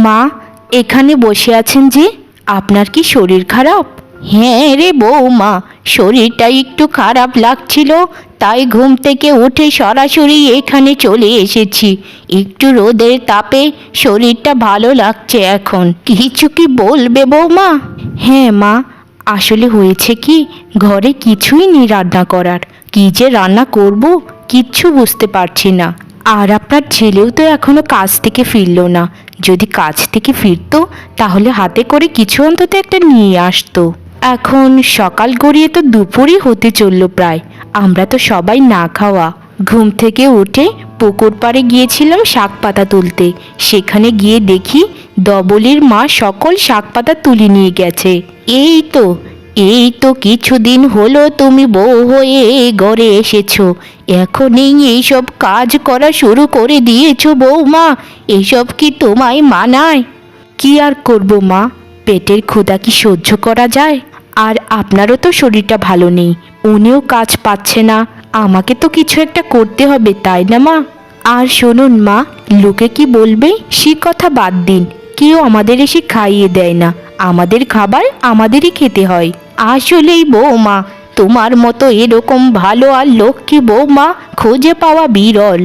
মা, এখানে বসে আছেন যে? আপনার কি শরীর খারাপ? হ্যাঁ রে বৌমা, শরীরটা একটু খারাপ লাগছিল, তাই ঘুম থেকে উঠে সরাসরি এখানে চলে এসেছি। একটু রোদের তাপে শরীরটা ভালো লাগছে এখন। কিছু কি বলবে বৌমা? হ্যাঁ মা, আসলে হয়েছে কি, ঘরে কিছুই নেই রান্না করার। কি যে রান্না করব কিচ্ছু বুঝতে পারছি না। আর আপনার ছেলেও তো এখনো কাজ থেকে ফিরলো না। যদি কাজ থেকে ফিরতো তাহলে হাতে করে কিছু অন্তত একটা নিয়ে আসতো। এখন সকাল গড়িয়ে তো দুপুরই হতে চললো প্রায়। আমরা তো সবাই না খাওয়া। ঘুম থেকে উঠে পুকুর পাড়ে গিয়েছিলাম শাক পাতা তুলতে। সেখানে গিয়ে দেখি ধবলির মা সকল শাক পাতা তুলে নিয়ে গেছে। এই তো কিছুদিন হলো তুমি বউ হয়ে এ ঘরে এসেছো, এখনই এইসব কাজ করা শুরু করে দিয়েছো বৌমা। এসব কি তোমায় মানায়? কি আর করব মা, পেটের ক্ষুধা কি সহ্য করা যায়? আর আপনারও তো শরীরটা ভালো নেই, উনিও কাজ পাচ্ছে না, আমাকে তো কিছু একটা করতে হবে, তাই না মা? আর শুনুন মা, লোকে কি বলবে সে কথা বাদ দিন। কেউ আমাদের এসে খাইয়ে দেয় না, আমাদের খাবার আমাদেরই খেতে হয়। আসলেই বৌমা, তোমার মতো এরকম ভালো আর লক্ষ্মী বৌমা খুঁজে পাওয়া বিরল।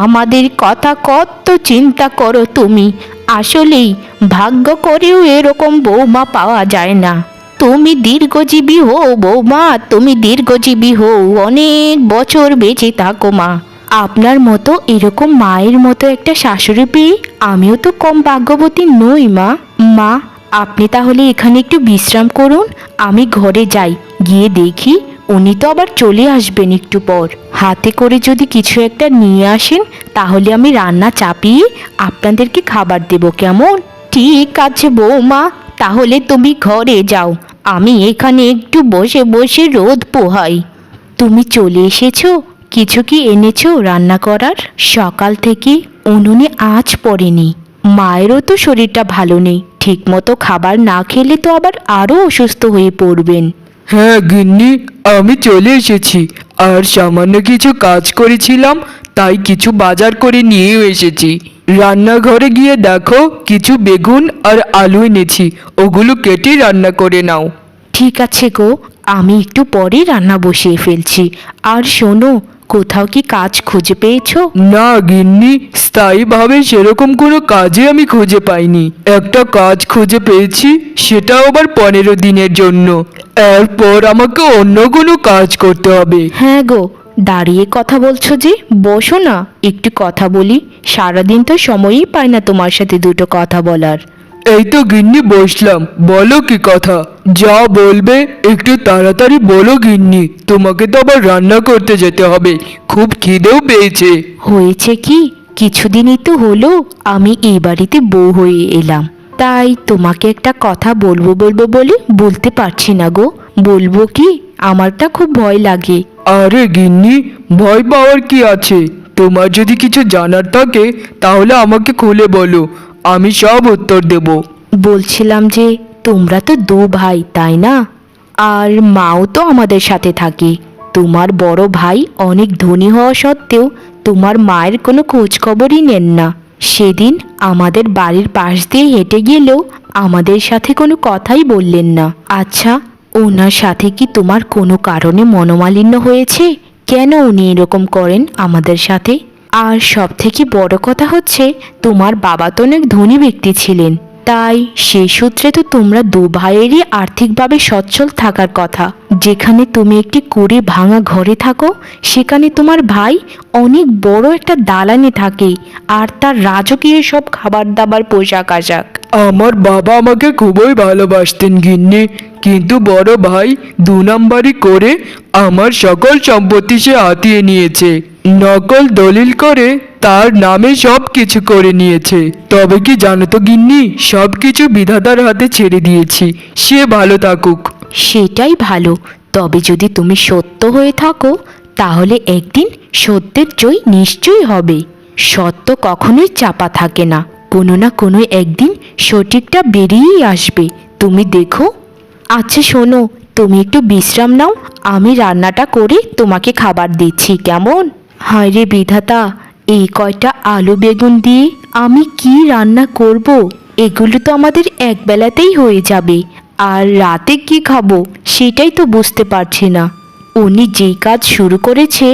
আমাদের কথা কত চিন্তা করো তুমি। আসলেই ভাগ্য করেও এরকম বৌমা পাওয়া যায় না। তুমি দীর্ঘজীবী হও বৌমা, তুমি দীর্ঘজীবী হও, অনেক বছর বেঁচে থাকো মা। আপনার মতো এরকম মায়ের মতো একটা শাশুড়ি পেয়ে আমিও তো কম ভাগ্যবতী নই মা। মা, আপনি তাহলে এখানে একটু বিশ্রাম করুন, আমি ঘরে যাই, গিয়ে দেখি উনি তো আবার চলে আসবেন একটু পর। হাতে করে যদি কিছু একটা নিয়ে আসেন তাহলে আমি রান্না চাপিয়ে আপনাদেরকে খাবার দেব, কেমন? ঠিক আছে বৌমা, তাহলে তুমি ঘরে যাও, আমি এখানে একটু বসে বসে রোদ পোহাই। তুমি চলে এসেছো? কিছু কি এনেছো রান্না করার? সকাল থেকে উনুনে আঁচ পড়েনি। মায়েরও তো শরীরটা ভালো নেই, ঠিকমতো খাবার না খেলে তো আবার আরও অসুস্থ হয়ে পড়বেন। হ্যাঁ গিন্নি, আমি চলে এসেছি। আর সামান্য কিছু কাজ করেছিলাম, তাই কিছু বাজার করে নিয়েও এসেছি। রান্নাঘরে গিয়ে দেখো, কিছু বেগুন আর আলু এনেছি, ওগুলো কেটে রান্না করে নাও। ঠিক আছে গো, আমি একটু পরে রান্না বসিয়ে ফেলছি। আর শোনো, কোথাও কি কাজ খুঁজে পেয়েছো? না গিন্নি, স্থায়ীভাবে সেরকম কোনো কাজে আমি খুঁজে পাইনি। একটা কাজ খুঁজে পেয়েছি, সেটাও আবার 15 দিনের জন্য। এরপর আমাকে অন্য কোনো কাজ করতে হবে। হ্যাঁ গো, দাঁড়িয়ে কথা বলছো যে, বসো না, একটু কথা বলি। সারাদিন তো সময়ই পাই না তোমার সাথে দুটো কথা বলার। এই তো গিন্নি বসলাম, বলো কি কথা? যা বলবে একটু তাড়াতাড়ি বলো গিন্নি, তোমাকে তো আবার রান্না করতে যেতে হবে, খুব খিদেও পেয়েছে। হয়েছে কি, কিছুদিনই তো হলো আমি এই বাড়িতে বউ হয়ে এলাম, তাই তোমাকে একটা কথা বলবো বলবো বলে বলতে পারছি না গো। বলবো কি, আমারটা খুব ভয় লাগে। আরে গিন্নি, ভয় পাওয়ার কি আছে? তোমার যদি কিছু জানার থাকে তাহলে আমাকে খুলে বলো, আমি সব উত্তর দেব। বলছিলাম যে, তোমরা তো দু ভাই তাই না? আর মাও তো আমাদের সাথে থাকে। তোমার বড় ভাই অনেক ধনী হওয়া সত্ত্বেও তোমার মায়ের কোনো খোঁজ খবরই নেন না। সেদিন আমাদের বাড়ির পাশ দিয়ে হেঁটে গেলেও আমাদের সাথে কোনো কথাই বললেন না। আচ্ছা, ওনার সাথে কি তোমার কোনো কারণে মনোমালিন্য হয়েছে? কেন উনি এরকম করেন আমাদের সাথে? আর সব থেকে বড় কথা হচ্ছে, তোমার বাবা তো অনেক ধনী ব্যক্তি ছিলেন, তাই সেই সূত্রে তো তোমরা দু ভাইয়েরই আর্থিকভাবে সচ্ছল থাকার কথা। যেখানে তুমি একটি কুড়ে ভাঙা ঘরে থাকো, সেখানে তোমার ভাই অনেক বড় একটা দালানে থাকে, আর তার রাজকীয় সব খাবার দাবার পোশাক আশাক। আমার বাবা আমাকে খুবই ভালোবাসতেন গিন্নি, কিন্তু বড় ভাই 2 নাম্বারি করে আমার সকল সম্পত্তি সে হাতিয়ে নিয়েছে। নকল দলিল করে তার নামে সব কিছু করে নিয়েছে। তবে কি জানো তো গিন্নি, সব কিছু বিধাতার হাতে ছেড়ে দিয়েছি, সে ভালো থাকুক। সেটাই ভালো। তবে যদি তুমি সত্য হয়ে থাকো তাহলে একদিন সত্যের জয় নিশ্চয়ই হবে। সত্য কখনোই চাপা থাকে না, কোনো না কোনো একদিন সঠিকটা বেরিয়েই আসবে, তুমি দেখো। আচ্ছা শোনো, তুমি একটু বিশ্রাম নাও, আমি রান্নাটা করে তোমাকে খাবার দিচ্ছি, কেমন? হায় রে বিধাতা, এই কয়টা আলু বেগুন দিয়ে আমি কি রান্না করব? এগুলো তো আমাদের একবেলাতেই হয়ে যাবে, আর রাতে কি খাবো সেটাই তো বুঝতে পারছি না। উনি যেই কাজ শুরু করেছে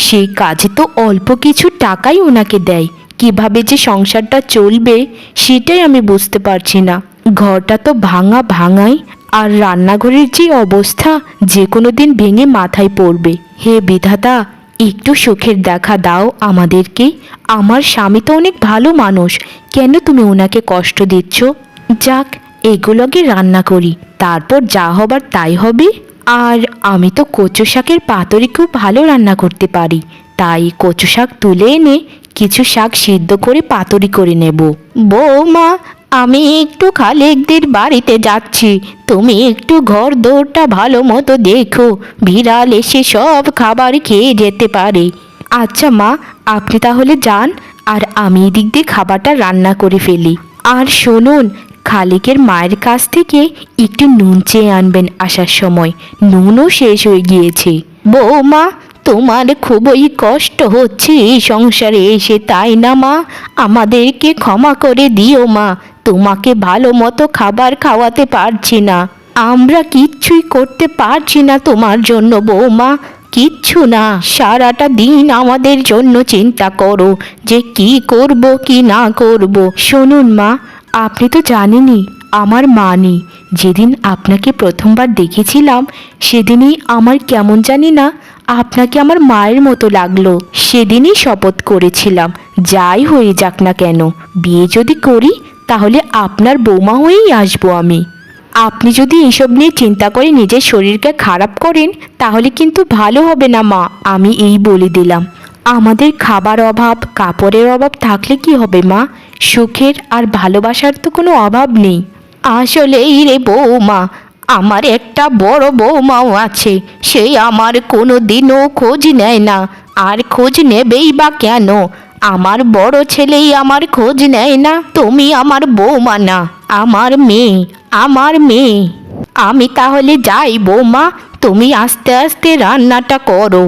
সেই কাজে তো অল্প কিছু টাকাই ওনাকে দেয়, কিভাবে যে সংসারটা চলবে সেটাই আমি বুঝতে পারছি না। ঘরটা তো ভাঙা ভাঙাই, আর রান্নাঘরের যে অবস্থা যে কোনো দিন ভেঙে মাথায় পড়বে। হে বিধাতা, একটু সুখের দেখা দাও আমাদেরকে। আমার স্বামী তো অনেক ভালো মানুষ, কেন তুমি ওনাকে কষ্ট দিচ্ছ? যাক, এগুলোকে রান্না করি, তারপর যা হবার তাই হবে। আর আমি তো কচু শাকের পাতুরি খুব ভালো রান্না করতে পারি, তাই কচু শাক তুলে এনে কিছু শাক সিদ্ধ করে পাতুরি করে নেব। বৌমা, আমি একটু খালেকদের বাড়িতে যাচ্ছি, তুমি একটু ঘর দৌড়টা ভালো মতো দেখো, বিড়াল এসে সব খাবার খেয়ে যেতে পারে। আচ্ছা মা, আপনি তাহলে যান, আর আমি এদিক দিয়ে খাবারটা রান্না করে ফেলি। আর শুনুন, খালিকের মায়ের কাছ থেকে একটু নুন চেয়ে আনবেন আসার সময়, নুনও শেষ হয়ে গিয়েছে। বৌমা, তোমার খুবই কষ্ট হচ্ছে এই সংসারে এসে, তাই না মা? আমাদেরকে ক্ষমা করে দিও মা, তোমাকে ভালো মতো খাবার খাওয়াতে পারছি না, আমরা কিচ্ছুই করতে পারছি না তোমার জন্য বৌমা, কিচ্ছু না। সারাটা দিন আমাদের জন্য চিন্তা করো যে কি করব কি না করব। শুনুন মা, আপনি তো জানেনই আমার মা নেই। যেদিন আপনাকে প্রথমবার দেখেছিলাম সেদিনই আমার কেমন জানি না আপনাকে আমার মায়ের মতো লাগলো। সেদিনই শপথ করেছিলাম যাই হয়ে যাক না কেন, বিয়ে যদি করি তাহলে আপনার বৌমা হয়েই আসবো আমি। আপনি যদি এসব নিয়ে চিন্তা করে নিজের শরীরকে খারাপ করেন তাহলে কিন্তু ভালো হবে না মা, আমি এই বলে দিলাম। আমাদের খাবার অভাব কাপড়ের অভাব থাকলে কি হবে মা? সুখের আর ভালোবাসার তো কোনো অভাব নেই। আসলেই রে বৌমা, আমার একটা বড় বৌমাও আছে, সে আমার কোনো দিনও খোঁজ নেয় না, আর খোঁজ নেবেই বা কেন? আমার বড় ছেলেই আমার খোঁজ নেয় না। তুমি আমার বৌমা না, আমার মেয়ে, আমার মেয়ে। আমি তাহলে যাই বৌমা, তুমি আস্তে আস্তে রান্নাটা করো।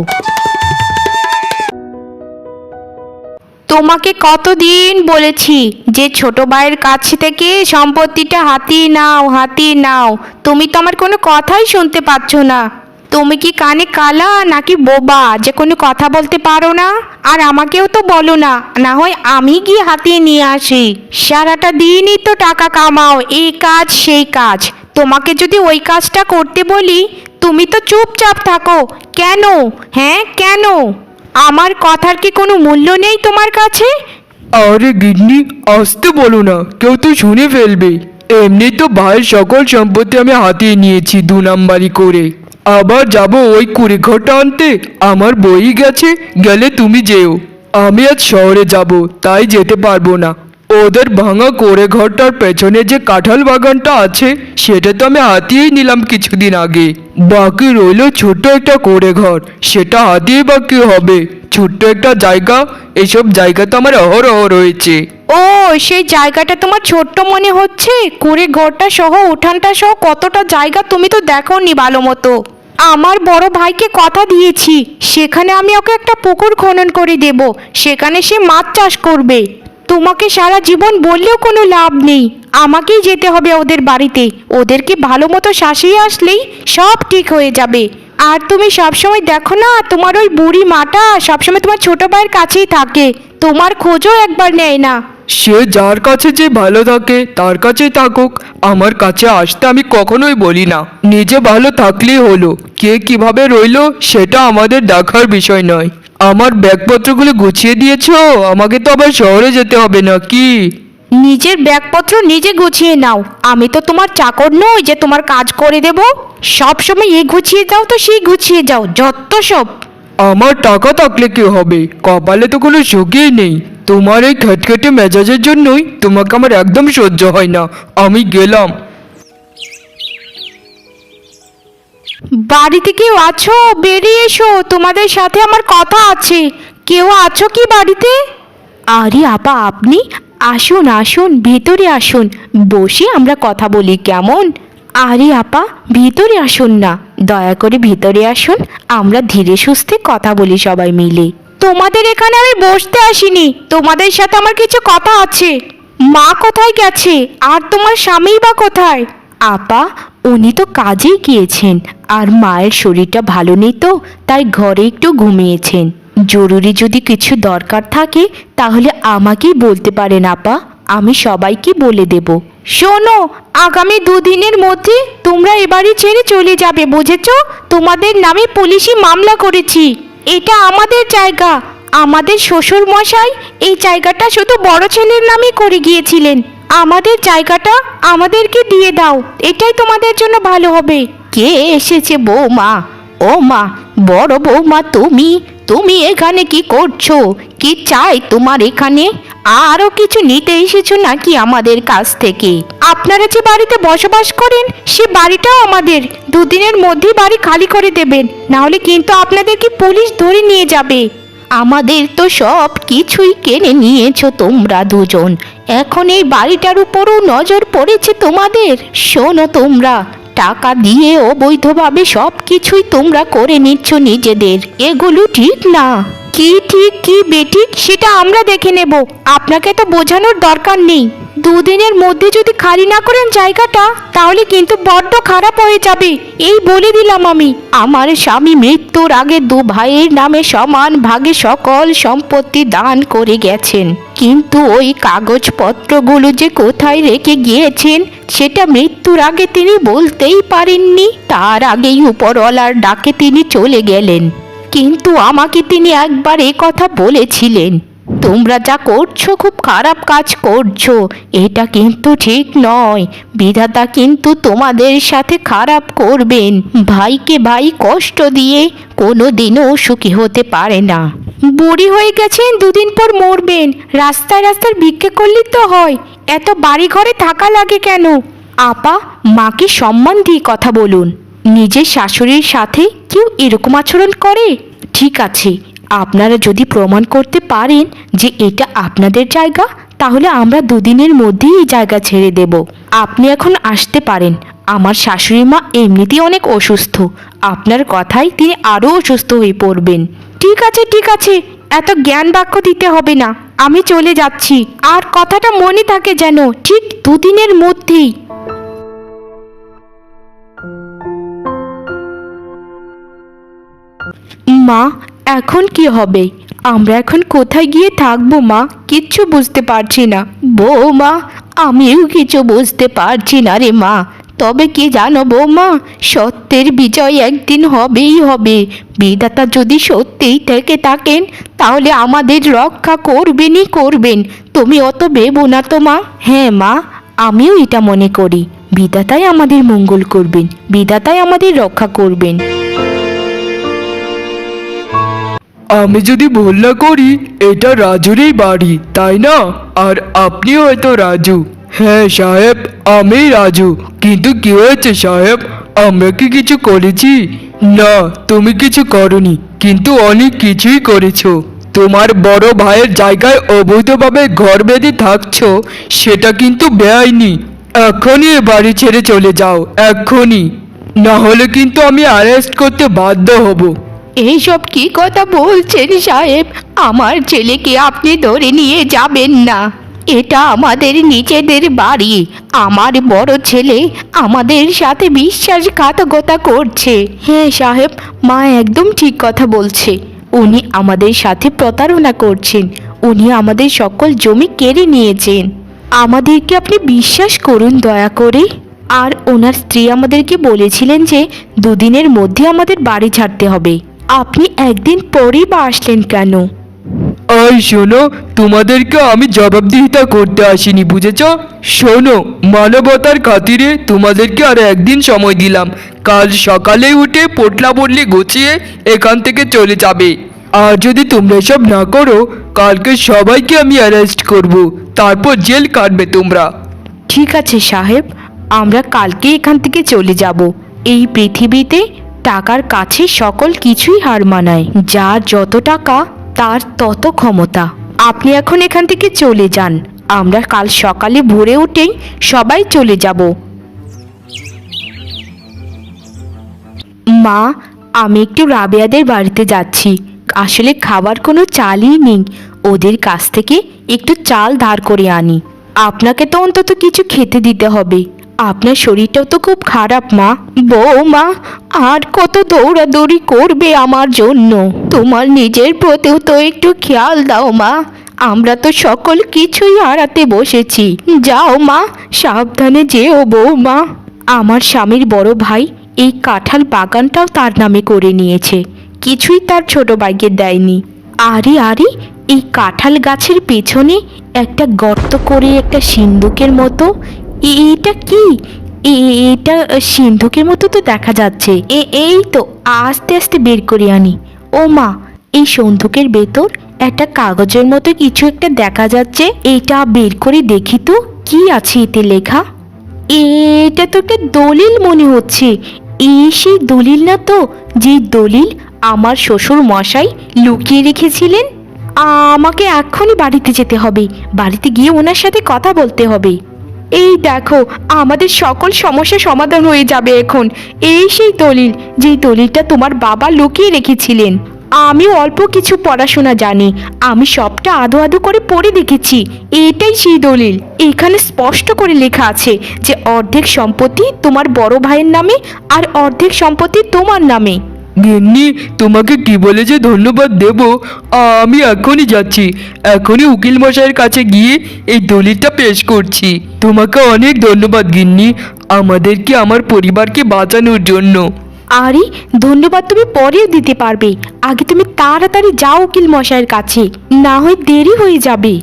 তোমাকে কতদিন বলেছি যে ছোট ভাইয়ের কাছ থেকে সম্পত্তিটা হাতিয়ে নাও, হাতিয়ে নাও, তুমি তো আমার কোনো কথাই শুনতে পাচ্ছ না। তুমি কি কানে কালা নাকি বোবা যে কোনো কথা বলতে পারো না? আর আমাকেও তো বলো না, না হয় আমি গিয়ে হাতিয়ে নিয়ে আসি। সারাটা দিনই তো টাকা কামাও, এই কাজ সেই কাজ, তোমাকে যদি ওই কাজটা করতে বলি তুমি তো চুপচাপ থাকো কেন? হ্যাঁ কেন? আমার কথার কি কোনো মূল্য নেই তোমার কাছে? আরে গিন্নি, আসতে বলো না, কেউ তো শুনে ফেলবে। এমনি তো ভাইয়ের সকল সম্পত্তি আমি হাতিয়ে নিয়েছি 2 নাম্বারি করে, আবার যাব ওই কুড়ি ঘরটা আনতে? আমার বই গেছে, গেলে তুমি যেও। আমি আজ শহরে যাব, তাই যেতে পারবো না। ওদের ভাঙা করে ঘরটার পেছনে যে কাঁঠাল বাগানটা আছে সেটা তো আমি হাতিয়েই নিলাম কিছুদিন আগে। বাকি রইল ছোট্ট একটা করে ঘর, সেটা হাতিয়ে বা কি হবে? ছোট্ট একটা জায়গা, এসব জায়গা তো আমার অহরহ রয়েছে। ও, সেই জায়গাটা তোমার ছোট্ট মনে হচ্ছে? কুড়ে ঘরটা সহ উঠানটা সহ কতটা জায়গা তুমি তো দেখোনি ভালো মতো। আমার বড় ভাইকে কথা দিয়েছি, সেখানে আমি ওকে একটা পুকুর খনন করে দেব, সেখানে সে মাছ চাষ করবে। তোমাকে সারা জীবন বললেও কোনো লাভ নেই, আমাকেই যেতে হবে ওদের বাড়িতে, ওদেরকে ভালো মতো শাসিয়ে আসলেই সব ঠিক হয়ে যাবে। আর তুমি সবসময় দেখো না, তোমার ওই বুড়ি মাটা সবসময় তোমার ছোট ভাইয়ের কাছেই থাকে, তোমার খোঁজও একবার নেয় না। সে যার কাছে যে ভালো থাকে তার কাছেই থাকুক, আমার কাছে আসতে আমি কখনোই বলি না। নিজে ভালো থাকলেই হলো, কে কিভাবে রইলো সেটা আমাদের দেখার বিষয় নয়। আমার ব্যাগপত্রগুলো গুছিয়ে দিয়েছো? আমাকে তো আবার শহরে যেতে হবে নাকি? নিজের ব্যাগপত্র নিজে গুছিয়ে নাও, আমি তো তোমার চাকর নই যে তোমার কাজ করে দেব। সব সময় এই গুছিয়ে যাও তো সেই গুছিয়ে যাও, যত সব। আমার টাকা থাকলে কি হবে, কপালে তো কোনো সুখই নেই। তোমার এই খেটখেটে মেজাজের জন্যই তোমাকে আমার একদম সহ্য হয় না। আমি গেলাম। বাড়িতে কেউ আছো? বেরিয়ে এসো, তোমাদের সাথে আমার কথা আছে। কেউ আছো কি বাড়িতে? আরে আপা, আপনি আসুন আসুন, ভিতরে আসুন, বসে আমরা কথা বলি কেমন? আরে আপা, ভিতরে আসুন না, দয়া করে ভিতরে আসুন, আমরা ধীরে সুস্থে কথা বলি সবাই মিলে। তোমাদের এখানে আমি বসতে আসিনি, তোমাদের সাথে আমার কিছু কথা আছে। মা কোথায় গেছে আর তোমার স্বামী বা কোথায়? আপা, উনি তো কাজেই গিয়েছেন, আর মায়ের শরীরটা ভালো নেই তো, তাই ঘরে একটু ঘুমিয়েছেন। জরুরি যদি কিছু দরকার থাকে তাহলে আমাকেই বলতে পারেন আপা, আমি সবাইকে বলে দেব। শোনো, আগামী 2 দিনের মধ্যে তোমরা এ বাড়ি ছেড়ে চলে যাবে, বুঝেছ? তোমাদের নামে পুলিশি মামলা করেছি। এটা আমাদের জায়গা। আমাদের শ্বশুর মশাই এই জায়গাটা শুধু বড় ছেলের নামে করে গিয়েছিলেন। আমাদের জায়গাটা আমাদেরকে দিয়ে দাও, এটাই তোমাদের জন্য ভালো হবে। কে এসেছে বৌমা? ও মা, বড় বৌমা, তুমি তুমি এখানে কি করছো? কি চাই তোমার এখানে? আরো কিছু নিতে এসেছো নাকি আমাদের কাছ থেকে? আপনারা যে বাড়িতে বসবাস করেন সে বাড়িটাও আমাদের। 2 দিনের মধ্যেই বাড়ি খালি করে দেবেন, না হলে কিন্তু আপনাদেরকে পুলিশ ধরে নিয়ে যাবে। আমাদের তো সব কিছুই কেড়ে নিয়েছো তোমরা দুজন, এখন এই বাড়িটার উপরও নজর পড়েছে তোমাদের। শোনো, তোমরা টাকা দিয়ে অবৈধভাবে সব কিছুই তোমরা করে নিচ্ছ নিজেদের, এগুলো ঠিক না। কি ঠিক কি বেঠিক সেটা আমরা দেখে নেব, আপনাকে তো বোঝানোর দরকার নেই। 2 দিনের মধ্যে যদি খালি না করেন জায়গাটা, তাহলে কিন্তু বড্ড খারাপ হয়ে যাবে, এই বলে দিলাম আমি। আমার স্বামী মৃত্যুর আগে 2 ভাইয়ের নামে সমান ভাগে সকল সম্পত্তি দান করে গেছেন, কিন্তু ওই কাগজপত্রগুলো যে কোথায় রেখে গিয়েছেন সেটা মৃত্যুর আগে তিনি বলতেই পারেননি। তার আগেই উপরওয়ালার ডাকে তিনি চলে গেলেন, কিন্তু আমাকে তিনি একবার এ কথা বলেছিলেন, তোমরা যা করছো খুব খারাপ কাজ করছো, এটা কিন্তু ঠিক নয়। বিধাতা কিন্তু তোমাদের সাথে খারাপ করবেন। ভাইকে ভাই কষ্ট দিয়ে কোনো দিনও সুখী হতে পারে না। বুড়ি হয়ে গেছেন, 2 দিন পর মরবেন, রাস্তায় রাস্তায় ভিক্ষে করলেই তো হয়, এত বাড়ি ঘরে থাকা লাগে কেন? আপা, মাকে সম্মান দিয়ে কথা বলুন। নিজের শাশুড়ির সাথে কেউ এরকম আচরণ করে? ঠিক আছে, আপনারা যদি প্রমাণ করতে পারেন যে এটা আপনাদের জায়গা, তাহলে আমরা 2 দিনের মধ্যেই এই জায়গা ছেড়ে দেব। আপনি এখন আসতে পারেন। আমার শাশুড়ি মা এমনিতেই অনেক অসুস্থ, আপনার কথায় তিনি আরও অসুস্থ হয়ে পড়বেন। ঠিক আছে ঠিক আছে, এত জ্ঞান বাক্য দিতে হবে না, আমি চলে যাচ্ছি। আর কথাটা মনে থাকে যেন, ঠিক 2 দিনের মধ্যেই। মা, এখন কি হবে? আমরা এখন কোথায় গিয়ে থাকবো মা? কিচ্ছু বুঝতে পারছি না। বৌমা, আমিও কিছু বুঝতে পারছি না রে মা। তবে কি জানো বৌমা, সত্যের বিজয় একদিন হবেই হবে। বিধাতা যদি সত্যিই থেকে থাকেন তাহলে আমাদের রক্ষা করবেনই করবেন, তুমি অত ভেবো না তো মা। হ্যাঁ মা, আমিও এটা মনে করি, বিধাতাই আমাদের মঙ্গল করবেন, বিধাতাই আমাদের রক্ষা করবেন। আমি যদি ভুল না করি এটা রাজুরই বাড়ি, তাই না? আর আপনিও হয়তো রাজু। হ্যাঁ সাহেব, আমি রাজু। কিন্তু কি হয়েছে সাহেব, আমরা কি কিছু করেছি? না, তুমি কিছু করনি, কিন্তু অনেক কিছুই করেছো। তোমার বড় ভাইয়ের জায়গায় অবৈধভাবে ঘর বেঁধে থাকছো, সেটা কিন্তু বেআইনি। এখনই এ বাড়ি ছেড়ে চলে যাও, এখনই, না হলে কিন্তু আমি অ্যারেস্ট করতে বাধ্য হব। এইসব কি কথা বলছেন সাহেব? আমার ছেলেকে আপনি ধরে নিয়ে যাবেন না, এটা আমাদের নিজেদের বাড়ি। আমার বড় ছেলে আমাদের সাথে বিশ্বাসঘাতকতা করছে। হ্যাঁ সাহেব, মা একদম ঠিক কথা বলছে। উনি আমাদের সাথে প্রতারণা করছেন, উনি আমাদের সকল জমি কেড়ে নিয়েছেন। আমাদেরকে আপনি বিশ্বাস করুন দয়া করে। আর ওনার স্ত্রী আমাদেরকে বলেছিলেন যে 2 দিনের মধ্যে আমাদের বাড়ি ছাড়তে হবে। আপনি একদিন পরেই বা আসলেন কেন? এই শোনো, তোমাদেরকে আমি জবাবদিহিতা করতে আসিনি, বুঝেছ? শোনো, মানবতার খাতিরে তোমাদেরকে আর একদিন সময় দিলাম। কাল সকালে উঠে পোটলা পটলি গুছিয়ে এখান থেকে চলে যাবে। আর যদি তোমরা এসব না করো, কালকে সবাইকে আমি অ্যারেস্ট করব, তারপর জেল কাটবে তোমরা। ঠিক আছে সাহেব, আমরা কালকে এখান থেকে চলে যাব। এই পৃথিবীতে টাকার কাছে সকল কিছুই হার মানায়, যার যত টাকা তার তত ক্ষমতা। আপনি এখন এখান থেকে চলে যান, আমরা কাল সকালে ভোরে উঠেই সবাই চলে যাব। মা, আমি একটু রাবেয়াদের বাড়িতে যাচ্ছি, আসলে খাবার কোনো চালই নেই, ওদের কাছ থেকে একটু চাল ধার করে আনি। আপনাকে তো অন্তত কিছু খেতে দিতে হবে, আপনার শরীরটাও তো খুব খারাপ মা। বৌমা, আর কত দৌড়াদৌড়ি করবে আমার জন্য? তোমার নিজের প্রতিও তো একটু খেয়াল দাও মা, আমরা তো সকল কিছুই হারাতে বসেছি। যাও মা, সাবধানে যেও বৌমা। আমার স্বামীর বড় ভাই এই কাঁঠাল বাগানটাও তার নামে করে নিয়েছে, কিছুই তার ছোট ভাইকে দেয়নি। আরে আরে, এই কাঁঠাল গাছের পেছনে একটা গর্ত করে একটা সিন্ধুকের মতো, এটা কি? এটা সিন্ধুকের মতো তো দেখা যাচ্ছে। এই তো, আস্তে আস্তে বের করে আনি। ও মা, এই সিন্ধুকের ভেতর একটা কাগজের মতো কিছু একটা দেখা যাচ্ছে, এটা বের করে দেখি তো কি আছে এতে লেখা। এটা তো একটা দলিল মনে হচ্ছে। এই সেই দলিল না তো, যে দলিল আমার শ্বশুর মশাই লুকিয়ে রেখেছিলেন। আমাকে এক্ষুনি বাড়িতে যেতে হবে, বাড়িতে গিয়ে ওনার সাথে কথা বলতে হবে। এই দেখো, আমাদের সকল সমস্যা সমাধান হয়ে যাবে এখন। এই সেই দলিল, যেই দলিলটা তোমার বাবা লুকিয়ে রেখেছিলেন। আমি অল্প কিছু পড়াশোনা জানি, আমি সবটা আধো আধো করে পড়ে দেখেছি। এটাই সেই দলিল। এখানে স্পষ্ট করে লেখা আছে যে অর্ধেক সম্পত্তি তোমার বড় ভাইয়ের নামে আর অর্ধেক সম্পত্তি তোমার নামে। গিন্নি, তোমাকে কি বলে যে ধন্যবাদ দেব। আমি এখনই যাচ্ছি, এখনই উকিল মশাইয়ের কাছে গিয়ে এই দলিলটা পেশ করছি। তোমাকে অনেক ধন্যবাদ গিন্নি, আমাদেরকে, আমার পরিবারকে বাঁচানোর জন্য। আরে ধন্যবাদ তুমি পরেও দিতে পারবে, আগে তুমি তাড়াতাড়ি যাও উকিল মশাইয়ের কাছে, না হয় দেরি হয়ে যাবে।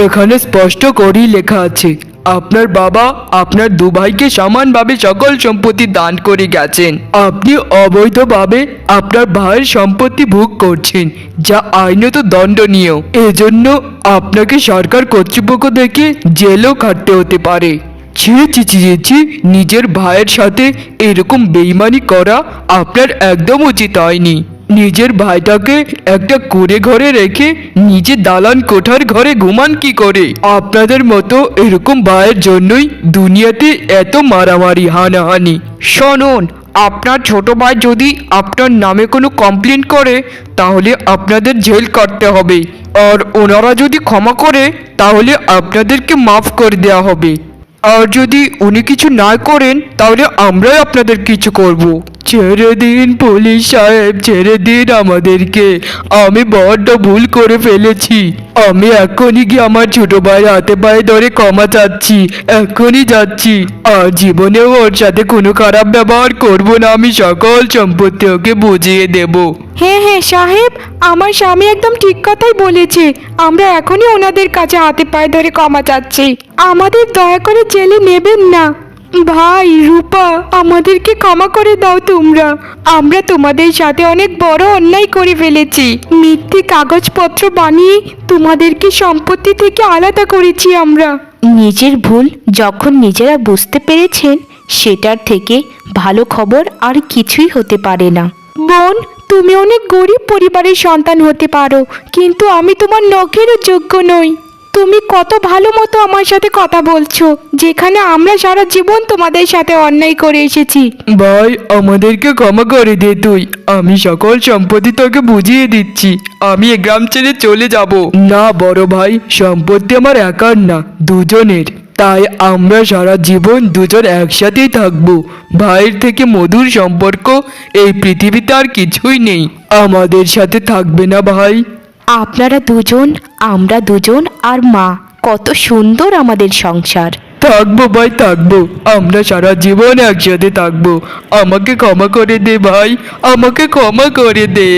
এখানে স্পষ্ট করেই লেখা আছে, আপনার বাবা আপনার দু ভাইকে সমানভাবে সকল সম্পত্তি দান করে গেছেন। আপনি অবৈধভাবে আপনার ভাইয়ের সম্পত্তি ভোগ করছেন, যা আইনত দণ্ডনীয়। এজন্য আপনাকে সরকার কর্তৃপক্ষ থেকে জেলও খাটতে হতে পারে। ছি ছি ছি ছি ছি, নিজের ভাইয়ের সাথে এরকম বেইমানি করা আপনার একদম উচিত হয়নি। নিজের ভাইটাকে একটা কুঁড়ে ঘরে রেখে নিজে দালান কোঠার ঘরে ঘুমান কি করে? আপনাদের মতো এরকম ভাইয়ের জন্যই দুনিয়াতে এত মারামারি হানাহানি। শুনুন, আপনার ছোট ভাই যদি আপনার নামে কোনো কমপ্লেন করে তাহলে আপনাদের জেল কাটতে হবে, আর ওনারা যদি ক্ষমা করে তাহলে আপনাদেরকে মাফ করে দেওয়া হবে। আর যদি উনি কিছু না করেন তাহলে আমরাই আপনাদের কিছু করব। ছেড়ে দিন পুলিশ সাহেব, ছেড়ে দিন আমাদেরকে, আমি বড্ড ভুল করে ফেলেছি। আমি এখনই গিয়ে আমার ছোট ভাইয়ের হাতে পায়ে ধরে ক্ষমা চাচ্ছি, এখনই যাচ্ছি। আর জীবনেও ওর সাথে কোনো খারাপ ব্যবহার করব না, আমি সকল সম্পত্তি ওকে বুঝিয়ে দেব। হ্যাঁ হ্যাঁ সাহেব, আমার স্বামী একদম ঠিক কথাই বলেছে, আমরা এখনই ওনাদের কাছে হাতে পায়ে ধরে ক্ষমা চাচ্ছি। আমাদের দয়া করে জেলে নেবেন না। ভাই রূপা, আমাদেরকে ক্ষমা করে দাও তোমরা, আমরা তোমাদের সাথে অনেক বড় অন্যায় করে ফেলেছি। মিথ্যে কাগজপত্র বানিয়ে তোমাদেরকে সম্পত্তি থেকে আলাদা করেছি আমরা। নিজের ভুল যখন নিজেরা বুঝতে পেরেছেন, সেটার থেকে ভালো খবর আর কিছুই হতে পারে না। বোন, তুমি অনেক গরিব পরিবারের সন্তান হতে পারো, কিন্তু আমি তোমার নখেরও যোগ্য নই। তুমি কত ভালো মতো আমার সাথে কথা বলছো, যেখানে আমরা সারা জীবন তোমাদের সাথে অন্যায় করে এসেছি। ভাই, আমাদেরকে ক্ষমা করে দে তুই, আমি সকল সম্পত্তি তোকে বুঝিয়ে দিচ্ছি, আমি এ গ্রাম ছেড়ে চলে যাব। না বড় ভাই, সম্পত্তি আমার একার না, দুজনের। তাই আমরা সারা জীবন দুজন একসাথেই থাকবো। ভাইয়ের থেকে মধুর সম্পর্ক এই পৃথিবীতে আর কিছুই নেই। আমাদের সাথে থাকবে না ভাই? আপনারা দুজন, আমরা দুজন, আর মা, কত সুন্দর আমাদের সংসার। থাকবো ভাই, থাকবো, আমরা সারা জীবন একসাথে থাকবো। আমাকে ক্ষমা করে দে ভাই, আমাকে ক্ষমা করে দে।